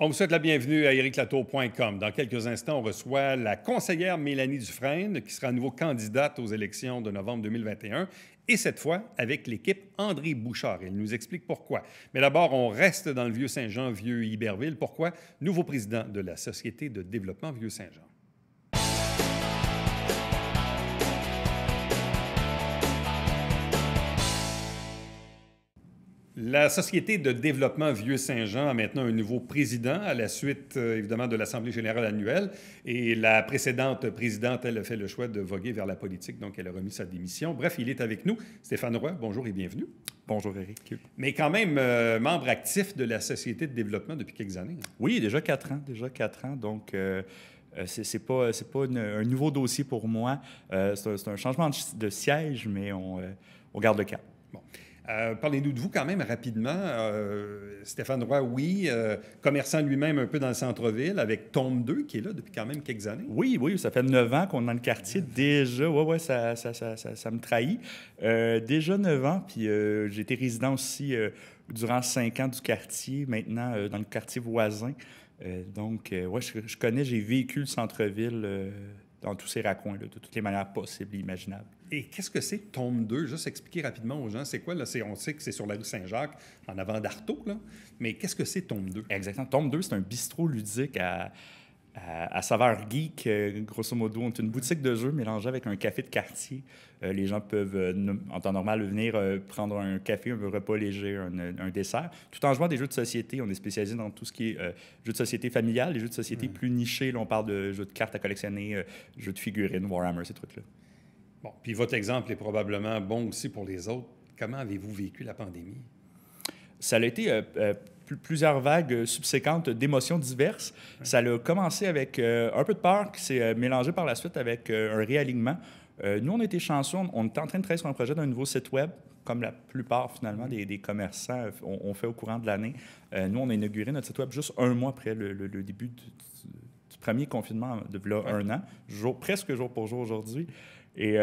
On vous souhaite la bienvenue à ériclatour.com. Dans quelques instants, on reçoit la conseillère Mélanie Dufresne, qui sera à nouveau candidate aux élections de novembre 2021, et cette fois avec l'équipe André Bouchard. Elle nous explique pourquoi. Mais d'abord, on reste dans le Vieux-Saint-Jean, Vieux-Iberville. Pourquoi? Nouveau président de la Société de développement Vieux-Saint-Jean. La Société de développement Vieux-Saint-Jean a maintenant un nouveau président à la suite, évidemment, de l'Assemblée générale annuelle. Et la précédente présidente, elle a fait le choix de voguer vers la politique, donc elle a remis sa démission. Bref, il est avec nous. Stéphane Roy, bonjour et bienvenue. Bonjour, Éric. Mais quand même, membre actif de la Société de développement depuis quelques années. Oui, déjà 4 ans. Donc, c'est pas un nouveau dossier pour moi. C'est un changement de siège, mais on garde le cap. Bon. Parlez-nous de vous quand même rapidement. Stéphane Roy, oui, commerçant lui-même un peu dans le centre-ville, avec Tombe 2 qui est là depuis quand même quelques années. Oui, ça fait 9 ans qu'on est dans le quartier. Déjà, ça me trahit. Déjà 9 ans, puis j'ai été résident aussi durant 5 ans du quartier, maintenant dans le quartier voisin. Donc, je connais, j'ai vécu le centre-ville dans tous ses raccoins, là, de toutes les manières possibles et imaginables. Et qu'est-ce que c'est Tombe 2? Juste expliquer rapidement aux gens, c'est quoi? Là? On sait que c'est sur la rue Saint-Jacques, en avant d'Artaud, là. Mais qu'est-ce que c'est Tombe 2? Exactement. Tombe 2, c'est un bistrot ludique à saveur geek, grosso modo. C'est une boutique de jeux mélangée avec un café de quartier. Les gens peuvent, en temps normal, venir prendre un café, un repas léger, un dessert, tout en jouant des jeux de société. On est spécialisé dans tout ce qui est jeux de société familial, les jeux de société plus nichés. Là, on parle de jeux de cartes à collectionner, jeux de figurines, Warhammer, ces trucs-là. Bon, puis votre exemple est probablement bon aussi pour les autres. Comment avez-vous vécu la pandémie? Ça a été plusieurs vagues subséquentes d'émotions diverses. Ouais. Ça a commencé avec un peu de peur qui s'est mélangé par la suite avec un réalignement. Nous, on était chanceux. On était en train de travailler sur un projet d'un nouveau site web, comme la plupart, finalement, des commerçants ont fait au courant de l'année. Nous, on a inauguré notre site web juste un mois après le début du premier confinement de là, un an, presque jour pour jour aujourd'hui. Et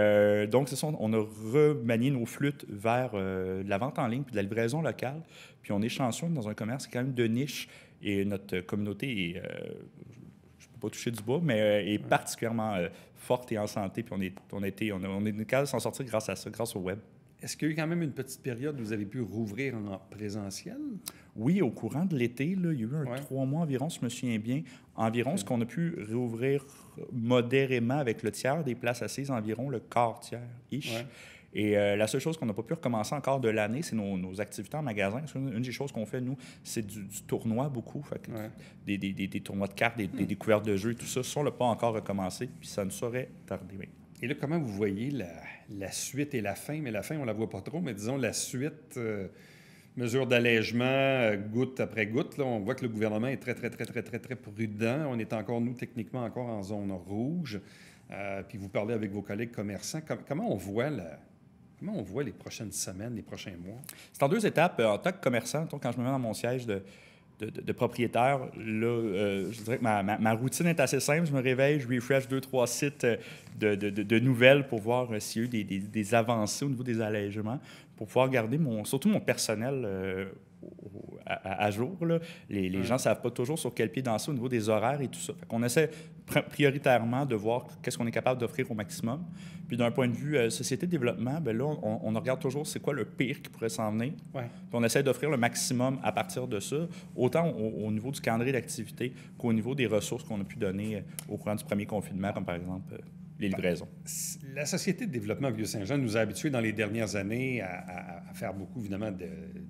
donc, c'est ça, on a remanié nos flûtes vers la vente en ligne puis de la livraison locale. Puis on est chanceux dans un commerce quand même de niche et notre communauté est, je ne peux pas toucher du bois, mais est particulièrement forte et en santé. Puis on est capable de s'en sortir grâce à ça, grâce au web. Est-ce qu'il y a eu quand même une petite période où vous avez pu rouvrir en présentiel? Oui, au courant de l'été, là, il y a eu 3 mois environ, si je me souviens bien, ce qu'on a pu réouvrir modérément avec le tiers des places assises, environ le quart tiers-ish. Ouais. Et la seule chose qu'on n'a pas pu recommencer encore de l'année, c'est nos activités en magasin. Une des choses qu'on fait, nous, c'est du tournoi beaucoup. Fait que des tournois de cartes, des découvertes de jeux et tout ça. Ça, on ne l'a pas encore recommencé, puis ça ne saurait tarder. Oui. Et là, comment vous voyez la suite et la fin? Mais la fin, on ne la voit pas trop, mais disons la suite, mesure d'allègement, goutte après goutte. Là, on voit que le gouvernement est très prudent. On est encore, nous, techniquement, encore en zone rouge. Puis vous parlez avec vos collègues commerçants. Comment on voit les prochaines semaines, les prochains mois? C'est en 2 étapes. En tant que commerçant, quand je me mets dans mon siège de propriétaire, là, je dirais que ma routine est assez simple. Je me réveille, je refresh 2-3 sites de nouvelles pour voir s'il y a eu des avancées au niveau des allègements, pour pouvoir garder surtout mon personnel à jour. Là. Les gens ne savent pas toujours sur quel pied danser au niveau des horaires et tout ça. Fait qu'on essaie prioritairement de voir qu'est-ce qu'on est capable d'offrir au maximum. Puis d'un point de vue société de développement, bien là, on regarde toujours c'est quoi le pire qui pourrait s'en venir. Ouais. Puis on essaie d'offrir le maximum à partir de ça, autant au niveau du calendrier d'activité qu'au niveau des ressources qu'on a pu donner au courant du premier confinement, comme par exemple les livraisons. La Société de développement Vieux-Saint-Jean nous a habitués dans les dernières années à faire beaucoup, évidemment,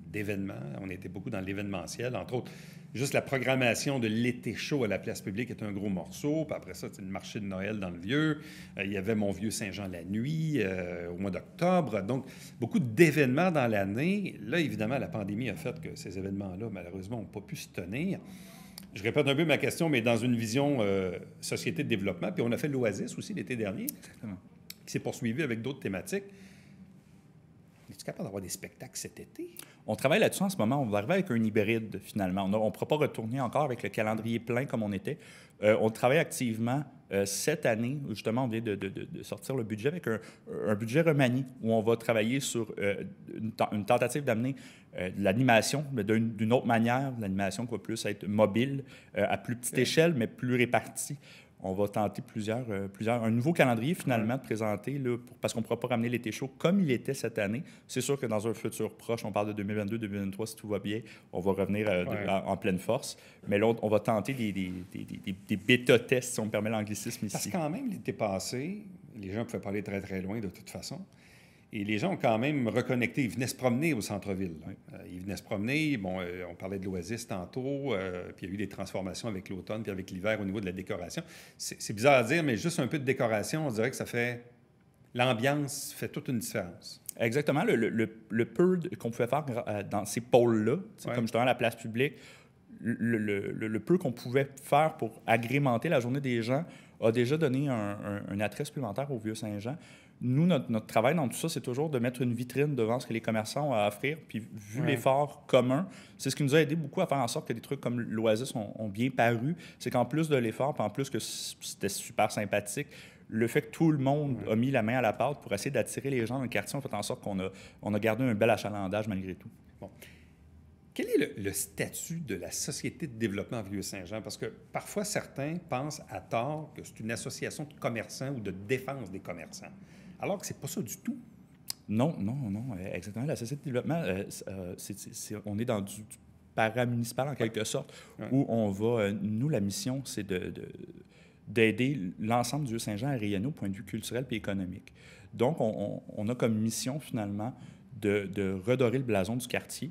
d'événements. On était beaucoup dans l'événementiel. Entre autres, juste la programmation de l'été chaud à la place publique est un gros morceau. Puis après ça, c'est le marché de Noël dans le Vieux. Il y avait mon Vieux-Saint-Jean la nuit au mois d'octobre. Donc, beaucoup d'événements dans l'année. Là, évidemment, la pandémie a fait que ces événements-là, malheureusement, n'ont pas pu se tenir. Je répète un peu ma question, mais dans une vision société de développement. Puis on a fait l'Oasis aussi l'été dernier, exactement, qui s'est poursuivi avec d'autres thématiques. Es-tu capable d'avoir des spectacles cet été? On travaille là-dessus en ce moment. On va arriver avec un hybride, finalement. On ne pourra pas retourner encore avec le calendrier plein comme on était. On travaille activement Cette année, justement, on vient de sortir le budget avec un budget remanié où on va travailler sur une tentative d'amener de l'animation, mais d'une autre manière, l'animation qui va plus être mobile, à plus petite échelle, mais plus répartie. On va tenter un nouveau calendrier finalement de présenter, là, parce qu'on ne pourra pas ramener l'été chaud comme il était cette année. C'est sûr que dans un futur proche, on parle de 2022-2023, si tout va bien, on va revenir en pleine force. Mais là, on va tenter des bêta-tests, si on me permet l'anglicisme ici. Parce que quand même, l'été passé, les gens pouvaient pas aller très, très loin de toute façon. Et les gens ont quand même reconnecté. Ils venaient se promener au centre-ville. Ils venaient se promener. Bon, on parlait de l'Oasis tantôt. Puis il y a eu des transformations avec l'automne puis avec l'hiver au niveau de la décoration. C'est bizarre à dire, mais juste un peu de décoration, on dirait que ça fait... L'ambiance fait toute une différence. Exactement. Le peu qu'on pouvait faire dans ces pôles-là, comme justement la place publique, le peu qu'on pouvait faire pour agrémenter la journée des gens a déjà donné un attrait supplémentaire au Vieux-Saint-Jean. Nous, notre travail dans tout ça, c'est toujours de mettre une vitrine devant ce que les commerçants ont à offrir. Puis, vu l'effort commun, c'est ce qui nous a aidé beaucoup à faire en sorte que des trucs comme l'Oasis ont bien paru. C'est qu'en plus de l'effort, puis en plus que c'était super sympathique, le fait que tout le monde a mis la main à la pâte pour essayer d'attirer les gens dans le quartier, on fait en sorte qu'on a gardé un bel achalandage malgré tout. Bon. Quel est le statut de la Société de développement Vieux-Saint-Jean? Parce que parfois, certains pensent à tort que c'est une association de commerçants ou de défense des commerçants, alors que c'est pas ça du tout. Non, exactement. La Société de développement, on est dans du paramunicipal en quelque sorte, où on va... nous, la mission, c'est d'aider l'ensemble du Vieux-Saint-Jean à rayonner au point de vue culturel et économique. Donc, on a comme mission, finalement, de redorer le blason du quartier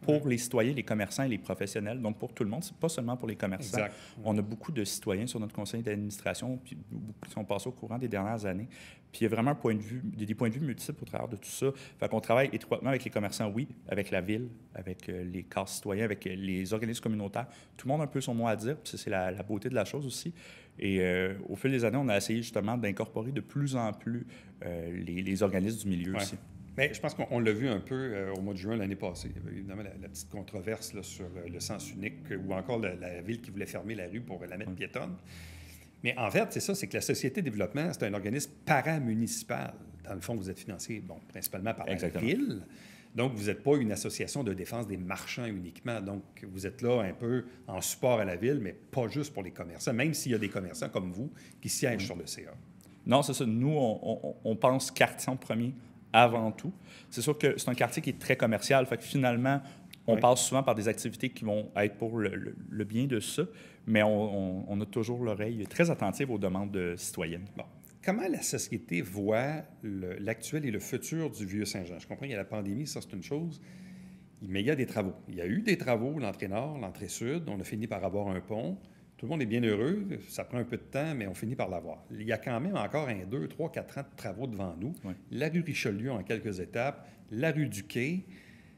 pour les citoyens, les commerçants et les professionnels. Donc, pour tout le monde, c'est pas seulement pour les commerçants. Exact. On a beaucoup de citoyens sur notre conseil d'administration, puis beaucoup qui sont passés au courant des dernières années. Puis il y a vraiment des points de vue multiples au travers de tout ça. Fait qu'on travaille étroitement avec les commerçants, oui, avec la ville, avec les cadres citoyens, avec les organismes communautaires. Tout le monde a un peu son mot à dire, puis c'est la beauté de la chose aussi. Et au fil des années, on a essayé justement d'incorporer de plus en plus les organismes du milieu aussi. Bien, je pense qu'on l'a vu un peu au mois de juin l'année passée. Il y avait évidemment la petite controverse là, sur le sens unique ou encore la ville qui voulait fermer la rue pour la mettre piétonne. Mais en fait, c'est ça, c'est que la Société de développement, c'est un organisme paramunicipal. Dans le fond, vous êtes financé, principalement par la ville. Donc, vous n'êtes pas une association de défense des marchands uniquement. Donc, vous êtes là un peu en support à la ville, mais pas juste pour les commerçants, même s'il y a des commerçants comme vous qui siègent sur le CA. Non, c'est ça. Nous, on pense quartier en premier avant tout. C'est sûr que c'est un quartier qui est très commercial, fait que finalement, on passe souvent par des activités qui vont être pour le bien de ça, mais on a toujours l'oreille très attentive aux demandes citoyennes. Bon. Comment la société voit l'actuel et le futur du Vieux-Saint-Jean? Je comprends qu'il y a la pandémie, ça c'est une chose, mais il y a des travaux. Il y a eu des travaux, l'entrée nord, l'entrée sud, on a fini par avoir un pont. Tout le monde est bien heureux, ça prend un peu de temps, mais on finit par l'avoir. Il y a quand même encore 2, 3, 4 ans de travaux devant nous. Oui. La rue Richelieu en quelques étapes, la rue du Quai,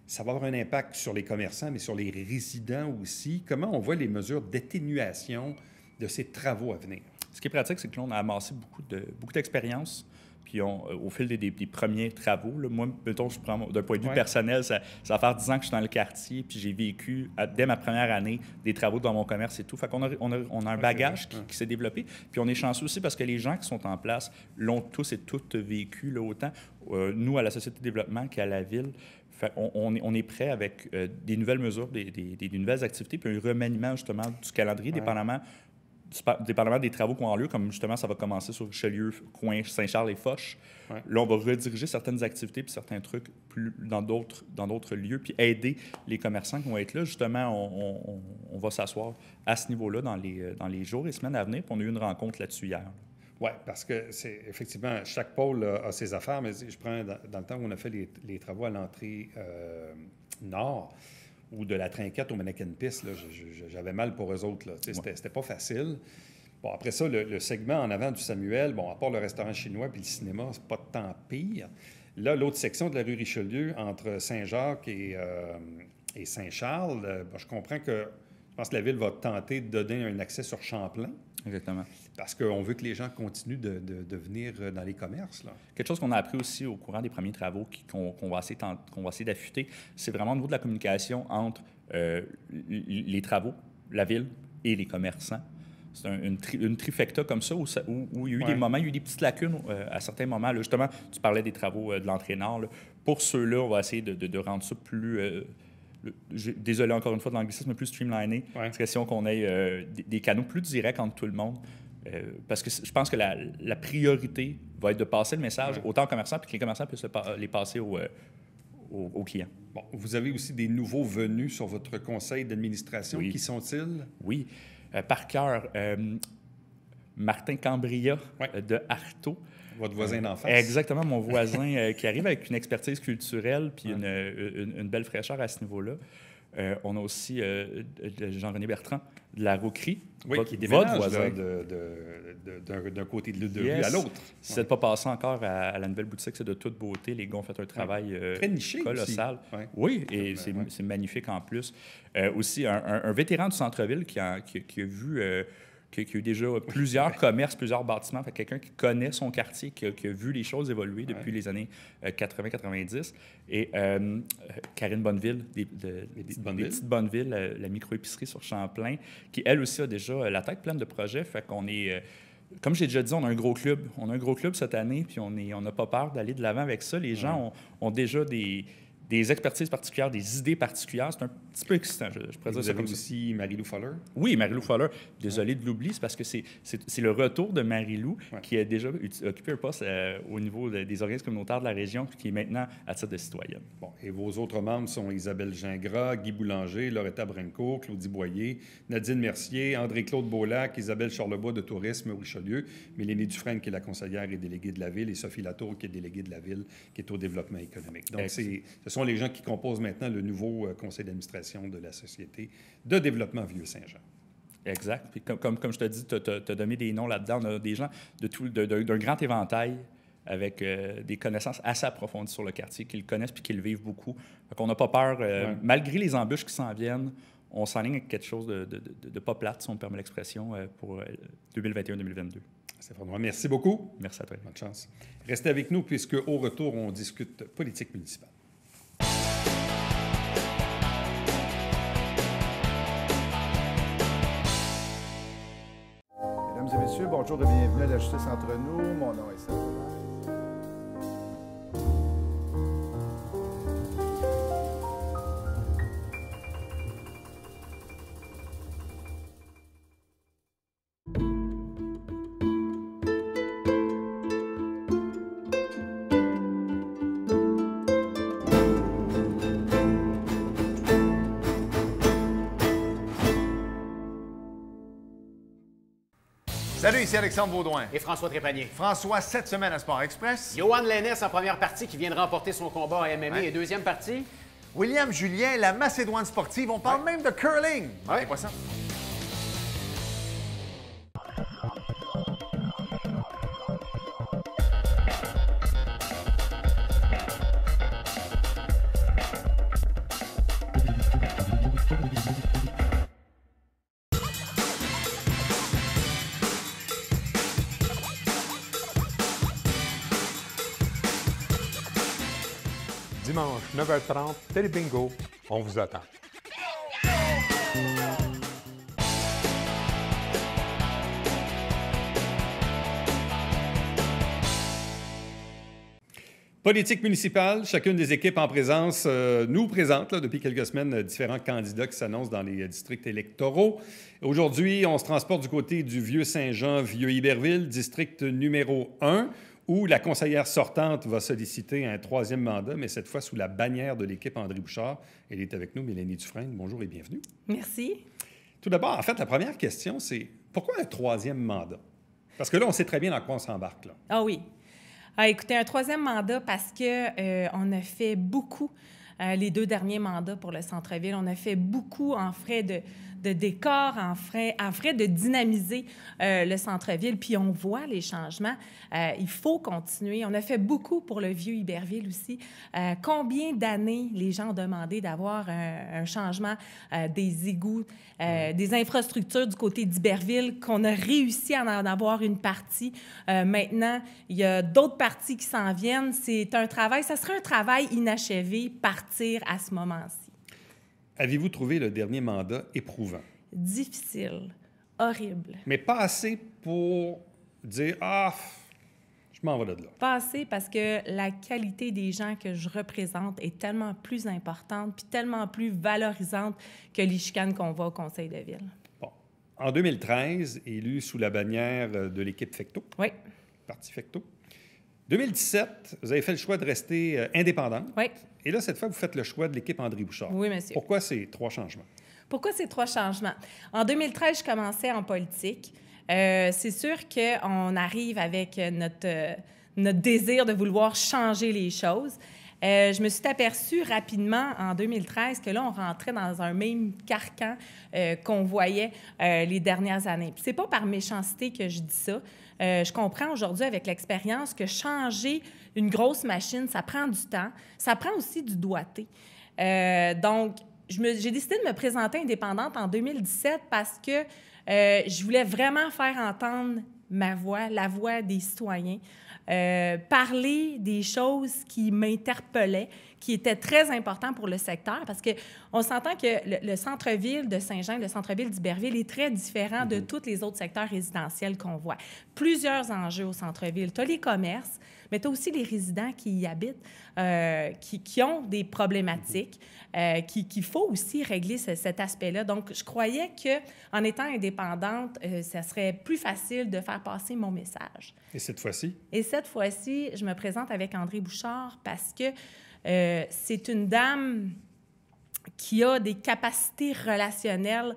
ça va avoir un impact sur les commerçants, mais sur les résidents aussi. Comment on voit les mesures d'atténuation de ces travaux à venir? Ce qui est pratique, c'est que là, on a amassé beaucoup d'expérience. Puis au fil des premiers travaux, là, moi, mettons, je prends d'un point de vue personnel, ça va faire 10 ans que je suis dans le quartier, puis j'ai vécu, dès ma première année, des travaux dans mon commerce et tout. Fait qu'on a un bagage qui s'est développé. Puis on est chanceux aussi parce que les gens qui sont en place l'ont tous et toutes vécu, là, autant nous, à la Société de développement qu'à la Ville. Fait on est prêt avec des nouvelles mesures, des nouvelles activités, puis un remaniement, justement, du calendrier, dépendamment des travaux qui vont avoir lieu, comme justement ça va commencer sur Richelieu, coin Saint-Charles et Foch. Ouais. Là, on va rediriger certaines activités puis certains trucs dans d'autres lieux, puis aider les commerçants qui vont être là. Justement, on va s'asseoir à ce niveau-là dans les jours et semaines à venir, puis on a eu une rencontre là-dessus hier. Oui, parce que c'est effectivement, chaque pôle a ses affaires, mais je prends dans le temps où on a fait les travaux à l'entrée nord, ou de la trinquette au Mannequin Piste, j'avais mal pour eux autres. C'était pas facile. Bon, après ça, le segment en avant du Samuel, bon, à part le restaurant chinois puis le cinéma, c'est pas tant pire. Là, l'autre section de la rue Richelieu, entre Saint-Jacques et Saint-Charles, je comprends que je pense que la Ville va tenter de donner un accès sur Champlain. Exactement. Parce qu'on veut que les gens continuent de venir dans les commerces. Là. Quelque chose qu'on a appris aussi au courant des premiers travaux qu'on va essayer d'affûter, c'est vraiment au niveau de la communication entre les travaux, la Ville et les commerçants. c'est une trifecta comme ça, où il y a eu des moments, il y a eu des petites lacunes à certains moments. Là, justement, tu parlais des travaux de l'entraîneur. Là. Pour ceux-là, on va essayer de rendre ça plus... désolé encore une fois de l'anglicisme, mais plus streamliné. C'est question qu'on ait des canaux plus directs entre tout le monde. Parce que je pense que la priorité va être de passer le message autant aux commerçants, puis que les commerçants puissent les passer aux clients. Bon, vous avez aussi des nouveaux venus sur votre conseil d'administration. Qui sont-ils? Oui. Par cœur, Martin Cambria de Artaud. Votre voisin d'en face. Exactement, mon voisin qui arrive avec une expertise culturelle puis une belle fraîcheur à ce niveau-là. On a aussi Jean-René Bertrand de la Roquerie. Qui déménage d'un côté de l'île de rue à l'autre. Si vous n'êtes pas passé encore à la nouvelle boutique, c'est de toute beauté. Les gars ont fait un travail très niché colossal. Oui, et c'est magnifique en plus. Aussi, un vétéran du centre-ville qui a vu... qui a eu déjà plusieurs commerces, plusieurs bâtiments. Fait quelqu'un qui connaît son quartier, qui a vu les choses évoluer depuis les années 80-90. Et Karine Bonneville, des Petites Bonnevilles, la micro-épicerie sur Champlain, qui, elle aussi, a déjà la tête pleine de projets. Fait qu'on est... comme j'ai déjà dit, on a un gros club. On a un gros club cette année, puis on n'a pas peur d'aller de l'avant avec ça. Les gens ont déjà des expertises particulières, des idées particulières. C'est un petit peu excitant, je pourrais dire ça comme ça. Vous avez aussi Marie-Lou Fuller? Oui, Marie-Lou Fuller. Désolé de l'oublier, c'est parce que c'est le retour de Marie-Lou qui a déjà occupé un poste au niveau des organismes communautaires de la région puis qui est maintenant à titre de citoyenne. Bon, et vos autres membres sont Isabelle Gingras, Guy Boulanger, Loretta Brinco, Claudie Boyer, Nadine Mercier, André-Claude Beaulac, Isabelle Charlebois de Tourisme Richelieu, Mélanie Dufresne qui est la conseillère et déléguée de la Ville et Sophie Latour qui est déléguée de la Ville qui est au développement économique. Donc, ce sont les gens qui composent maintenant le nouveau conseil d'administration de la Société de développement Vieux-Saint-Jean. Exact. Puis comme je te dis, tu as donné des noms là-dedans. On a des gens d'un grand éventail avec des connaissances assez approfondies sur le quartier, qui le connaissent puis qui le vivent beaucoup. Donc, on n'a pas peur, malgré les embûches qui s'en viennent, on s'enligne avec quelque chose de pas plate, si on me permet l'expression, pour 2021-2022. Stéphane, merci beaucoup. Merci à toi. Bonne chance. Restez avec nous puisque au retour, on discute politique municipale. Mesdames et messieurs, bonjour et bienvenue à la Justice entre nous. Mon nom est Serge. Salut, ici Alexandre Baudouin. Et François Trépanier. François, cette semaine à Sport Express. Johan Lennes en première partie qui vient de remporter son combat à MMA. Et deuxième partie? William Julien, la Macédoine sportive. On parle même de curling. C'est pas ça? Dimanche, 9h30, Télé Bingo, on vous attend. Politique municipale, chacune des équipes en présence nous présente depuis quelques semaines différents candidats qui s'annoncent dans les districts électoraux. Aujourd'hui, on se transporte du côté du Vieux-Saint-Jean, Vieux-Iberville, district numéro 1, où la conseillère sortante va solliciter un troisième mandat, mais cette fois sous la bannière de l'équipe André Bouchard. Elle est avec nous, Mélanie Dufresne. Bonjour et bienvenue. Merci. Tout d'abord, en fait, la première question, c'est pourquoi un troisième mandat? Parce que là, on sait très bien dans quoi on s'embarque. Là. Ah oui. Écoutez, un troisième mandat parce que on a fait beaucoup les 2 derniers mandats pour le centre-ville. On a fait beaucoup en frais de décor, en frais de dynamiser le centre-ville. Puis on voit les changements. Il faut continuer. On a fait beaucoup pour le vieux Iberville aussi. Combien d'années les gens ont demandé d'avoir un changement des égouts, des infrastructures du côté d'Iberville, qu'on a réussi à en avoir une partie. Maintenant, il y a d'autres parties qui s'en viennent. C'est un travail, ça serait un travail inachevé, partir à ce moment-ci. Avez-vous trouvé le dernier mandat éprouvant? Difficile. horrible. Mais pas assez pour dire « Ah, je m'en vais de là ». Pas assez parce que la qualité des gens que je représente est tellement plus importante puis tellement plus valorisante que les chicanes qu'on voit au conseil de ville. Bon. En 2013, élu sous la bannière de l'équipe Fecteau, Oui, Parti Fecteau. 2017, vous avez fait le choix de rester indépendante. oui, Et là, cette fois, vous faites le choix de l'équipe André Bouchard. oui, monsieur. Pourquoi ces 3 changements? Pourquoi ces 3 changements? En 2013, je commençais en politique. C'est sûr qu'on arrive avec notre désir de vouloir changer les choses. Je me suis aperçue rapidement en 2013 que là, on rentrait dans un même carcan qu'on voyait les dernières années. Puis c'est pas par méchanceté que je dis ça. Je comprends aujourd'hui avec l'expérience que changer une grosse machine, ça prend du temps. Ça prend aussi du doigté. Donc, j'ai décidé de me présenter indépendante en 2017 parce que je voulais vraiment faire entendre ma voix, la voix des citoyens, parler des choses qui m'interpellaient, qui étaient très importantes pour le secteur, parce qu'on s'entend que le centre-ville de Saint-Jean, le centre-ville d'Iberville est très différent de tous les autres secteurs résidentiels qu'on voit. Plusieurs enjeux au centre-ville. Tu as les commerces, mais tu as aussi les résidents qui y habitent, qui ont des problématiques, qu'il faut aussi régler cet aspect-là. Donc, je croyais qu'en étant indépendante, ça serait plus facile de faire passer mon message. Et cette fois-ci? Et cette fois-ci, je me présente avec André Bouchard parce que c'est une dame qui a des capacités relationnelles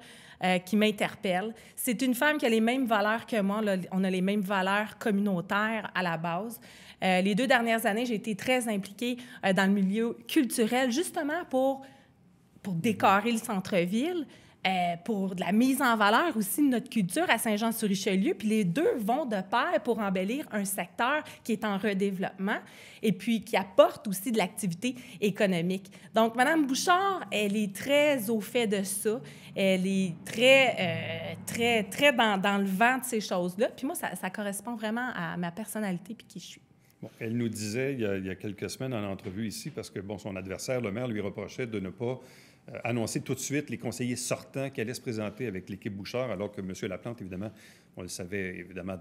qui m'interpellent. C'est une femme qui a les mêmes valeurs que moi. Là, on a les mêmes valeurs communautaires à la base. Les 2 dernières années, j'ai été très impliquée dans le milieu culturel, justement pour décorer le centre-ville, pour de la mise en valeur aussi de notre culture à Saint-Jean-sur-Richelieu. Puis les 2 vont de pair pour embellir un secteur qui est en redéveloppement et puis qui apporte aussi de l'activité économique. Donc, Mme Bouchard, elle est très au fait de ça. Elle est très dans le vent de ces choses-là. Puis moi, ça correspond vraiment à ma personnalité puis qui je suis. Bon, elle nous disait il y a quelques semaines en entrevue ici, parce que bon, son adversaire, le maire, lui reprochait de ne pas annoncer tout de suite les conseillers sortants qui allaient se présenter avec l'équipe Bouchard, alors que M. Laplante, évidemment, on le savait évidemment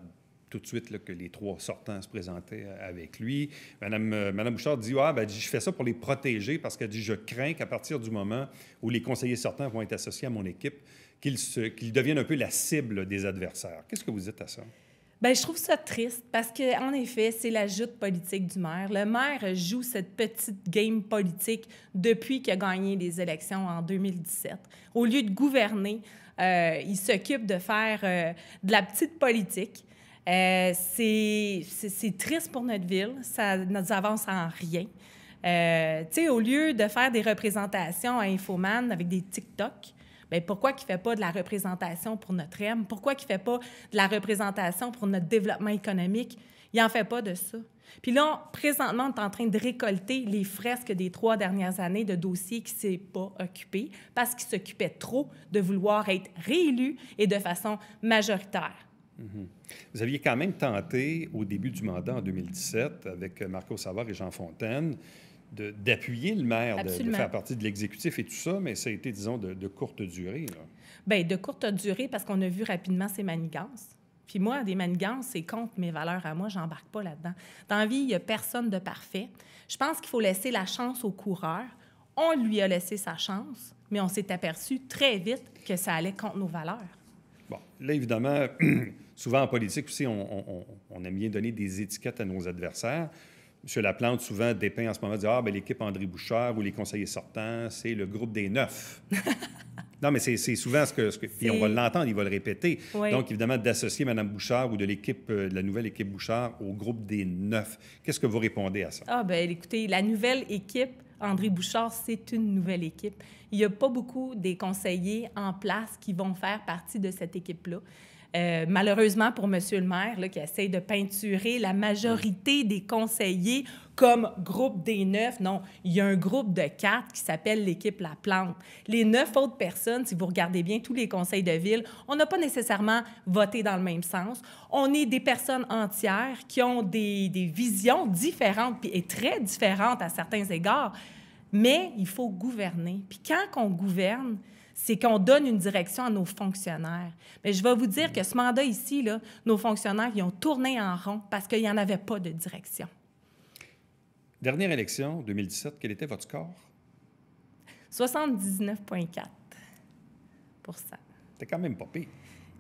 tout de suite là, que les 3 sortants se présentaient avec lui. Madame Bouchard dit « Ah, ben, je fais ça pour les protéger parce qu'elle dit « Je crains qu'à partir du moment où les conseillers sortants vont être associés à mon équipe, qu'ils deviennent un peu la cible des adversaires. » Qu'est-ce que vous dites à ça? Bien, je trouve ça triste parce qu'en effet, c'est la joute politique du maire. Le maire joue cette petite game politique depuis qu'il a gagné les élections en 2017. Au lieu de gouverner, il s'occupe de faire de la petite politique. C'est triste pour notre ville. Ça nous avance en rien. Tu sais, au lieu de faire des représentations à Infoman avec des TikTok, bien, pourquoi qu'il ne fait pas de la représentation pour notre REM? Pourquoi qu'il ne fait pas de la représentation pour notre développement économique? Il n'en fait pas de ça. Puis là, présentement, on est en train de récolter les fresques des 3 dernières années de dossiers qui ne s'est pas occupé parce qu'il s'occupait trop de vouloir être réélu et de façon majoritaire. Mm-hmm. Vous aviez quand même tenté, au début du mandat en 2017, avec Marco Savard et Jean Fontaine, d'appuyer le maire, de faire partie de l'exécutif et tout ça, mais ça a été, disons, de courte durée. Bien, de courte durée parce qu'on a vu rapidement ces manigances. Puis moi, des manigances, c'est contre mes valeurs à moi, j'embarque pas là-dedans. Dans la vie, il n'y a personne de parfait. Je pense qu'il faut laisser la chance au coureur. On lui a laissé sa chance, mais on s'est aperçu très vite que ça allait contre nos valeurs. Bon, là, évidemment, souvent en politique aussi, on aime bien donner des étiquettes à nos adversaires. M. Laplante, souvent, dépeint en ce moment, dit « Ah, bien, l'équipe André Bouchard ou les conseillers sortants, c'est le groupe des 9. » Non, mais c'est souvent ce que puis on va l'entendre, il va le répéter. Oui. Donc, évidemment, d'associer Mme Bouchard ou de l'équipe, de la nouvelle équipe Bouchard au groupe des 9. Qu'est-ce que vous répondez à ça? Ah, bien, écoutez, la nouvelle équipe André Bouchard, c'est une nouvelle équipe. Il n'y a pas beaucoup des conseillers en place qui vont faire partie de cette équipe-là. Malheureusement pour M. le maire, là, qui essaie de peinturer la majorité des conseillers comme groupe des 9, non, il y a un groupe de 4 qui s'appelle l'équipe Laplante. Les 9 autres personnes, si vous regardez bien tous les conseils de ville, on n'a pas nécessairement voté dans le même sens. On est des personnes entières qui ont des visions différentes et très différentes à certains égards. Mais il faut gouverner. Puis quand on gouverne, c'est qu'on donne une direction à nos fonctionnaires. Mais je vais vous dire que ce mandat ici, là, nos fonctionnaires, ils ont tourné en rond parce qu'il n'y en avait pas de direction. Dernière élection, 2017, quel était votre score? 79,4 %. C'était quand même pas pire.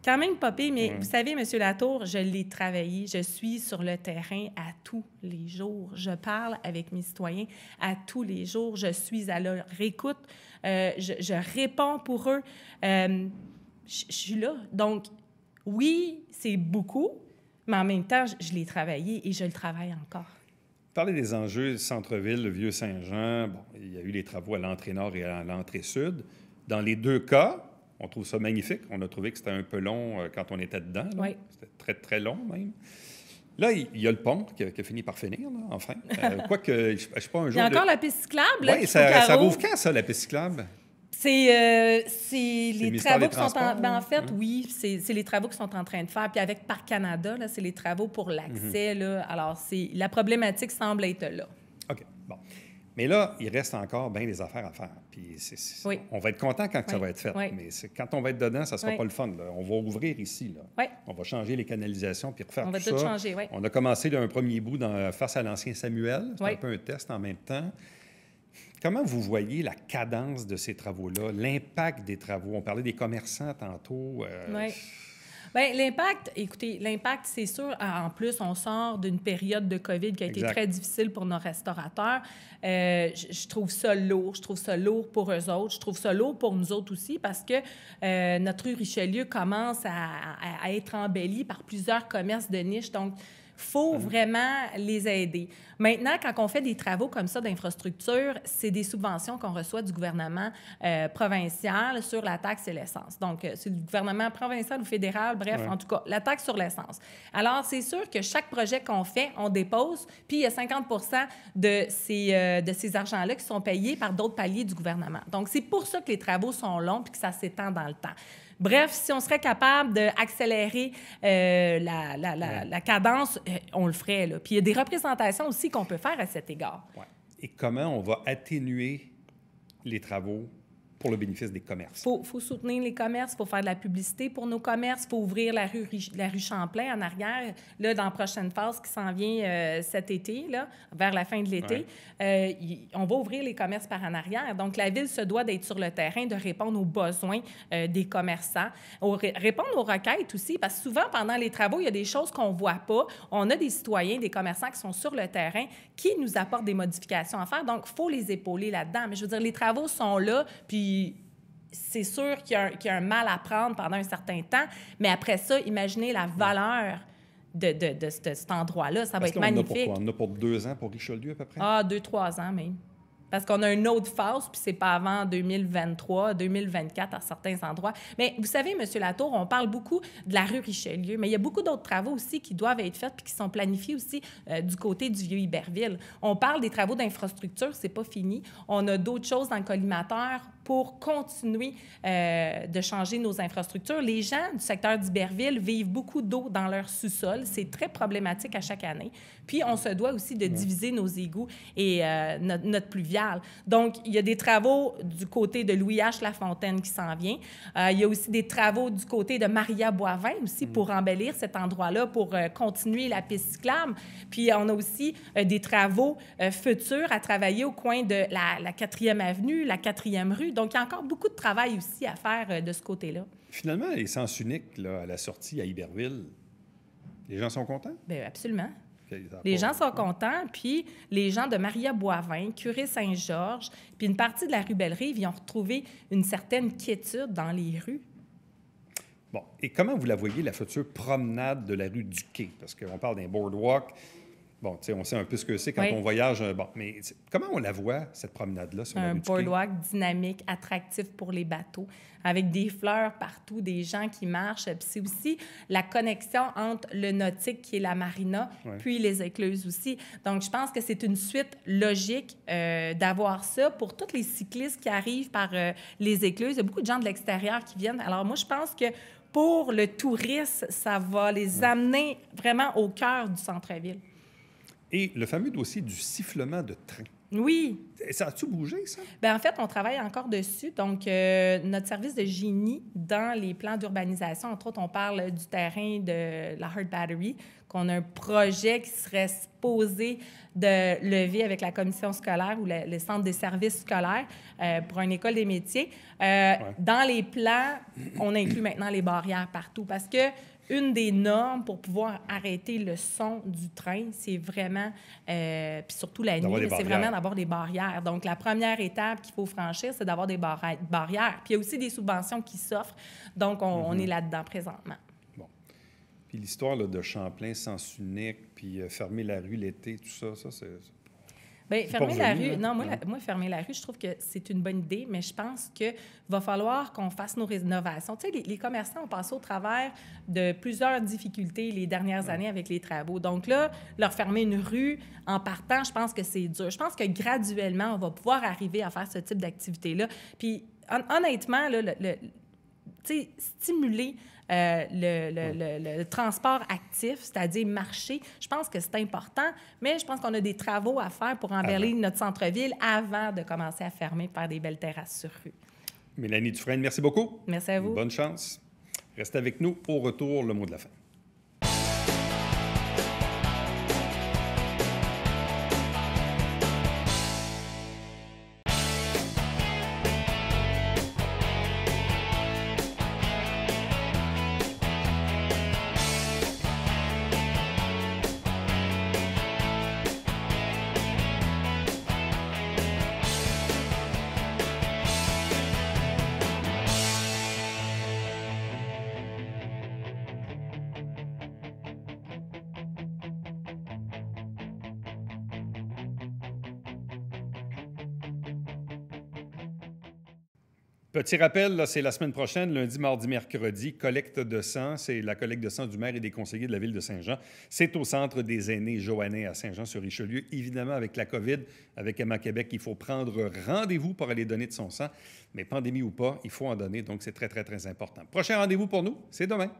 Quand même pas pire, mais vous savez, M. Latour, je l'ai travaillé. Je suis sur le terrain à tous les jours. Je parle avec mes citoyens à tous les jours. Je suis à leur écoute. Je réponds pour eux. Je suis là. Donc, oui, c'est beaucoup, mais en même temps, je l'ai travaillé et je le travaille encore. Parlez des enjeux centre-ville, le Vieux-Saint-Jean. Bon, il y a eu les travaux à l'entrée nord et à l'entrée sud. Dans les deux cas, on trouve ça magnifique. On a trouvé que c'était un peu long quand on était dedans. Là. Oui. C'était très, très long même. Là, il y a le pont qui a fini par finir, là, enfin. Quoique, je ne sais pas, un jour... Il y a encore la piste cyclable. Oui, ça rouvre quand, ça, la piste cyclable? C'est les ministère travaux des qui sont en... Transports, Ben, en fait, oui, c'est les travaux qu'ils sont en train de faire. Puis avec Parc Canada, là, c'est les travaux pour l'accès. Là. Alors, la problématique semble être là. OK, bon. Mais là, il reste encore bien des affaires à faire. Puis Oui. on va être content quand ça va être fait. Oui. Mais quand on va être dedans, ça ne sera Oui. pas le fun. Là. On va ouvrir ici. Là. Oui. On va changer les canalisations puis refaire On va tout tout ça. changer, oui. On a commencé là, un premier bout face à l'ancien Samuel. C'est Oui. un peu un test en même temps. Comment vous voyez la cadence de ces travaux-là, l'impact des travaux? On parlait des commerçants tantôt. Oui. Bien, l'impact, écoutez, l'impact, c'est sûr, en plus, on sort d'une période de COVID qui a été Exact. très difficile pour nos restaurateurs. Je trouve ça lourd. Je trouve ça lourd pour eux autres. Je trouve ça lourd pour nous autres aussi parce que notre rue Richelieu commence à être embellie par plusieurs commerces de niche. Donc, il faut vraiment les aider. Maintenant, quand on fait des travaux comme ça d'infrastructure, c'est des subventions qu'on reçoit du gouvernement provincial sur la taxe et l'essence. Donc, c'est le gouvernement provincial ou fédéral, bref, en tout cas, la taxe sur l'essence. Alors, c'est sûr que chaque projet qu'on fait, on dépose, puis il y a 50 de ces argents-là qui sont payés par d'autres paliers du gouvernement. Donc, c'est pour ça que les travaux sont longs puis que ça s'étend dans le temps. Bref, si on serait capable d'accélérer la cadence, on le ferait. Là. Puis il y a des représentations aussi qu'on peut faire à cet égard. Ouais. Et comment on va atténuer les travaux pour le bénéfice des commerces? Il faut soutenir les commerces, il faut faire de la publicité pour nos commerces, il faut ouvrir la rue Champlain en arrière, là, dans la prochaine phase qui s'en vient cet été, là, vers la fin de l'été. On va ouvrir les commerces par en arrière. Donc, la Ville se doit d'être sur le terrain, de répondre aux besoins des commerçants, répondre aux requêtes aussi, parce que souvent, pendant les travaux, il y a des choses qu'on ne voit pas. On a des citoyens, des commerçants qui sont sur le terrain, qui nous apportent des modifications à faire. Donc, il faut les épauler là-dedans. Mais je veux dire, les travaux sont là, puis c'est sûr qu'il y a un mal à prendre pendant un certain temps, mais après ça, imaginez la valeur de cet endroit-là. Ça va être magnifique. On a pour 2 ans pour Richelieu, à peu près? Ah, 2-3 ans même. Parce qu'on a une autre phase, puis c'est pas avant 2023, 2024 à certains endroits. Mais vous savez, M. Latour, on parle beaucoup de la rue Richelieu, mais il y a beaucoup d'autres travaux aussi qui doivent être faits puis qui sont planifiés aussi du côté du Vieux-Iberville. On parle des travaux d'infrastructure, c'est pas fini. On a d'autres choses dans le collimateur pour continuer de changer nos infrastructures. Les gens du secteur d'Iberville vivent beaucoup d'eau dans leur sous-sol. C'est très problématique à chaque année. Puis, on se doit aussi de diviser nos égouts et notre pluvial. Donc, il y a des travaux du côté de Louis H. Lafontaine qui s'en vient. Il y a aussi des travaux du côté de Maria Boivin aussi pour embellir cet endroit-là, pour continuer la piste cyclable. Puis, on a aussi des travaux futurs à travailler au coin de la 4e avenue, la 4e rue. Donc, il y a encore beaucoup de travail aussi à faire de ce côté-là. Finalement, les sens uniques là, à la sortie à Iberville, les gens sont contents? Bien, absolument. Les gens sont contents, puis les gens de Maria Boivin, Curé-Saint-Georges, puis une partie de la rue Belle-Rive, ils ont retrouvé une certaine quiétude dans les rues. Bon, et comment vous la voyez, la future promenade de la rue du Quai? Parce qu'on parle d'un boardwalk. Bon, tu sais, on sait un peu ce que c'est quand on voyage. Bon, mais comment on la voit, cette promenade-là sur la rue du Quai? Un boardwalk dynamique, attractif pour les bateaux, avec des fleurs partout, des gens qui marchent. Puis c'est aussi la connexion entre le nautique, qui est la marina, puis les écluses aussi. Donc, je pense que c'est une suite logique d'avoir ça pour tous les cyclistes qui arrivent par les écluses. Il y a beaucoup de gens de l'extérieur qui viennent. Alors, moi, je pense que pour le tourisme, ça va les amener vraiment au cœur du centre-ville. Et le fameux dossier du sifflement de train. Oui. Ça a-tu bougé, ça? Bien, en fait, on travaille encore dessus. Donc, notre service de génie dans les plans d'urbanisation, entre autres, on parle du terrain de la Heart Battery, qu'on a un projet qui serait supposé de lever avec la commission scolaire ou le centre des services scolaires pour une école des métiers. Dans les plans, on inclut maintenant les barrières partout parce que une des normes pour pouvoir arrêter le son du train, c'est vraiment, puis surtout la nuit, c'est vraiment d'avoir des barrières. Donc, la première étape qu'il faut franchir, c'est d'avoir des barrières. Puis il y a aussi des subventions qui s'offrent. Donc, on est là-dedans présentement. Bon. Puis l'histoire là, de Champlain, sens unique, puis fermer la rue l'été, tout ça, c'est... Bien, fermer la rue, non, moi, fermer la rue, je trouve que c'est une bonne idée, mais je pense qu'il va falloir qu'on fasse nos rénovations. Tu sais, les commerçants ont passé au travers de plusieurs difficultés les dernières années avec les travaux. Donc là, leur fermer une rue en partant, je pense que c'est dur. Je pense que graduellement, on va pouvoir arriver à faire ce type d'activité-là. Puis, honnêtement, là, tu sais, stimuler le transport actif, c'est-à-dire marcher, je pense que c'est important, mais je pense qu'on a des travaux à faire pour embellir notre centre-ville avant de commencer à fermer, faire des belles terrasses sur rue. Mélanie Dufresne, merci beaucoup. Merci à vous. Bonne chance. Restez avec nous. Au retour, le mot de la fin. Petit rappel, là, c'est la semaine prochaine, lundi, mardi, mercredi, collecte de sang. C'est la collecte de sang du maire et des conseillers de la ville de Saint-Jean. C'est au Centre des aînés Joannais à Saint-Jean-sur-Richelieu. Évidemment, avec la COVID, avec Emma Québec, il faut prendre rendez-vous pour aller donner de son sang. Mais pandémie ou pas, il faut en donner. Donc, c'est très, très, très important. Prochain rendez-vous pour nous, c'est demain.